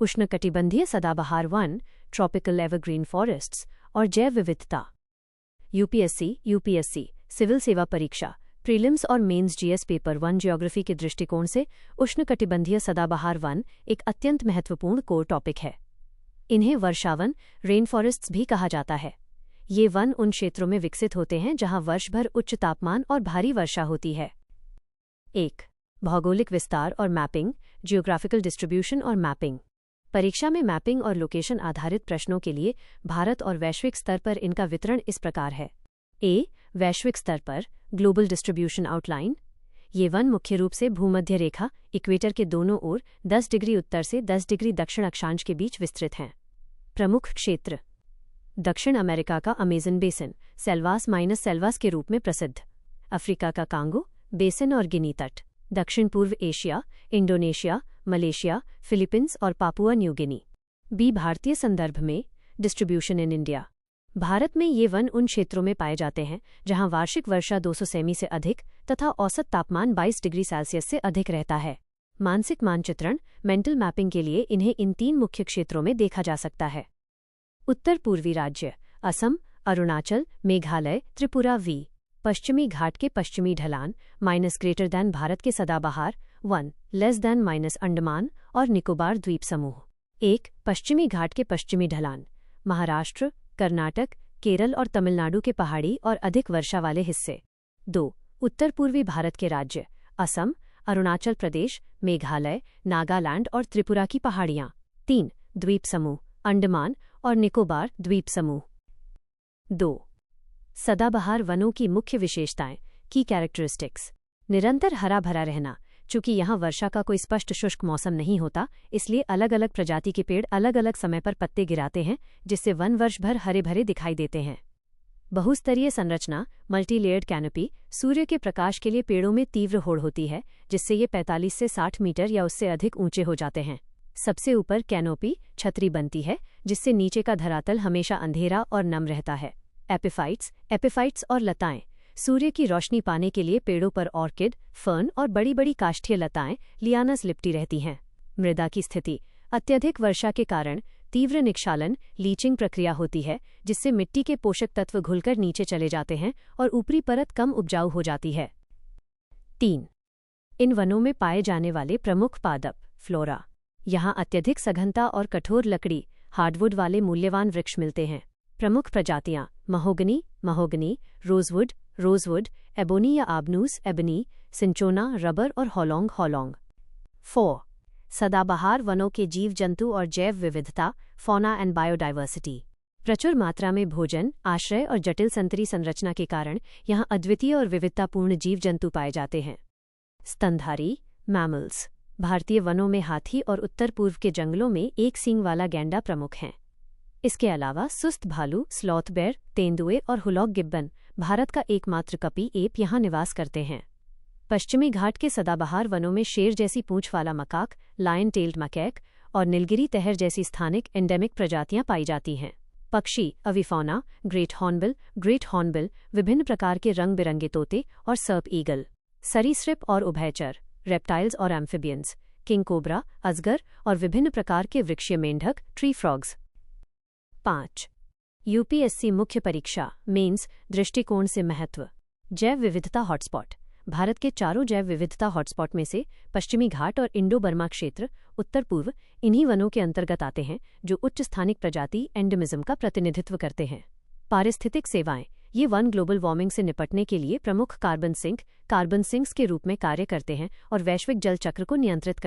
उष्णकटिबंधीय सदाबहार one, tropical evergreen forests और जैव विविधता। यूपीएससी सिविल सेवा परीक्षा प्रीलिम्स और मेंस जीएस पेपर 1 ज्योग्राफी के दृष्टिकोण से उष्णकटिबंधीय सदाबहार वन एक अत्यंत महत्वपूर्ण कोर टॉपिक है। इन्हें वर्षावन, रेन फॉरेस्ट्स भी कहा जाता है। ये वन उन क्षेत्रों में विकसित होते हैं जहां वर्ष भर उच्च तापमान और भारी वर्षा होती है। 1. भौगोलिक विस्तार और मैपिंग, जियोग्राफिकल डिस्ट्रीब्यूशन और मैपिंग। परीक्षा में मैपिंग और लोकेशन आधारित प्रश्नों के लिए भारत और वैश्विक स्तर पर इनका वितरण इस प्रकार है। ए. वैश्विक स्तर पर ग्लोबल डिस्ट्रीब्यूशन आउटलाइन। ये वन मुख्य रूप से भूमध्य रेखा, इक्वेटर के दोनों ओर 10 डिग्री उत्तर से 10 डिग्री दक्षिण अक्षांश के बीच विस्तृत हैं। प्रमुख क्षेत्र: दक्षिण अमेरिका का अमेज़न बेसिन, सेल्वास के रूप में प्रसिद्ध। अफ्रीका का कांगो बेसिन और गिनी तट। दक्षिण पूर्व एशिया, इंडोनेशिया, मलेशिया, फिलीपींस और पापुआ न्यू गिनी। बी. भारतीय संदर्भ में डिस्ट्रीब्यूशन इन इंडिया। भारत में ये वन उन क्षेत्रों में पाए जाते हैं जहां वार्षिक वर्षा 200 सेमी से अधिक तथा औसत तापमान 22 डिग्री सेल्सियस से अधिक रहता है। मानसिक मानचित्रण, मेंटल मैपिंग के लिए इन्हें इन 3 मुख्य क्षेत्रों में देखा जा सकता है। उत्तर पूर्वी राज्य: असम, अरुणाचल, मेघालय, त्रिपुरा। वी. पश्चिमी घाट के पश्चिमी ढलान -> भारत के सदाबहार वन <- अंडमान और निकोबार द्वीप समूह। 1. पश्चिमी घाट के पश्चिमी ढलान: महाराष्ट्र, कर्नाटक, केरल और तमिलनाडु के पहाड़ी और अधिक वर्षा वाले हिस्से। 2. उत्तर पूर्वी भारत के राज्य: असम, अरुणाचल प्रदेश, मेघालय, नागालैंड और त्रिपुरा की पहाड़ियाँ। 3. द्वीप समूह: अंडमान और निकोबार द्वीप समूह। 2. सदाबहार वनों की मुख्य विशेषताएं, की कैरेक्टरिस्टिक्स। निरंतर हरा भरा रहना। चूंकि यहाँ वर्षा का कोई स्पष्ट शुष्क मौसम नहीं होता, इसलिए अलग अलग प्रजाति के पेड़ अलग अलग समय पर पत्ते गिराते हैं, जिससे वन वर्ष भर हरे भरे दिखाई देते हैं। बहुस्तरीय संरचना, मल्टी-लेयर्ड कैनोपी। सूर्य के प्रकाश के लिए पेड़ों में तीव्र होड़ होती है, जिससे ये 45 से 60 मीटर या उससे अधिक ऊंचे हो जाते हैं। सबसे ऊपर कैनोपी छतरी बनती है, जिससे नीचे का धरातल हमेशा अंधेरा और नम रहता है। एपिफाइट्स और लताएं। सूर्य की रोशनी पाने के लिए पेड़ों पर ऑर्किड, फर्न और बड़ी बड़ी काष्ठीय लताएं लियानस लिपटी रहती हैं। मृदा की स्थिति: अत्यधिक वर्षा के कारण तीव्र निक्षालन लीचिंग प्रक्रिया होती है, जिससे मिट्टी के पोषक तत्व घुलकर नीचे चले जाते हैं और ऊपरी परत कम उपजाऊ हो जाती है। 3. इन वनों में पाए जाने वाले प्रमुख पादप फ्लोरा। यहाँ अत्यधिक सघनता और कठोर लकड़ी हार्डवुड वाले मूल्यवान वृक्ष मिलते हैं। प्रमुख प्रजातियां: महोगनी, रोजवुड, एबोनी या आबनूस एबनी, सिंचोना, रबर और हॉलोंग। 4. सदाबहार वनों के जीव जंतु और जैव विविधता, फौना एंड बायोडाइवर्सिटी। प्रचुर मात्रा में भोजन, आश्रय और जटिल संतरी संरचना के कारण यहाँ अद्वितीय और विविधतापूर्ण जीव जंतु पाए जाते हैं। स्तनधारी मैमल्स। भारतीय वनों में हाथी और उत्तर पूर्व के जंगलों में एक सींग वाला गैंडा प्रमुख हैं। इसके अलावा सुस्त भालू, स्लॉथ बेयर, तेंदुए और हुलॉक गिब्बन, भारत का एकमात्र कपी एप यहाँ निवास करते हैं। पश्चिमी घाट के सदाबहार वनों में शेर जैसी पूंछ वाला मकाक, लायन टेल्ड मकैक और नीलगिरी तहर जैसी स्थानिक एंडेमिक प्रजातियां पाई जाती हैं। पक्षी अविफौना, ग्रेट हॉर्नबिल, विभिन्न प्रकार के रंग बिरंगे तोते और सर्प ईगल। सरीसृप और उभयचर, रेप्टाइल्स और एम्फिबियंस, किंग कोबरा, अजगर और विभिन्न प्रकार के वृक्षीय मेंढक, ट्री फ्रॉग्स। 5. यूपीएससी मुख्य परीक्षा मेंस दृष्टिकोण से महत्व। जैव विविधता हॉटस्पॉट। भारत के चारों जैव विविधता हॉटस्पॉट में से पश्चिमी घाट और इंडो बर्मा क्षेत्र, उत्तर पूर्व, इन्हीं वनों के अंतर्गत आते हैं, जो उच्च स्थानिक प्रजाति एंडेमिज्म का प्रतिनिधित्व करते हैं। पारिस्थितिक सेवाएं। ये वन ग्लोबल वार्मिंग से निपटने के लिए प्रमुख कार्बन सिंक्स के रूप में कार्य करते हैं और वैश्विक जल चक्र को नियंत्रित करते हैं।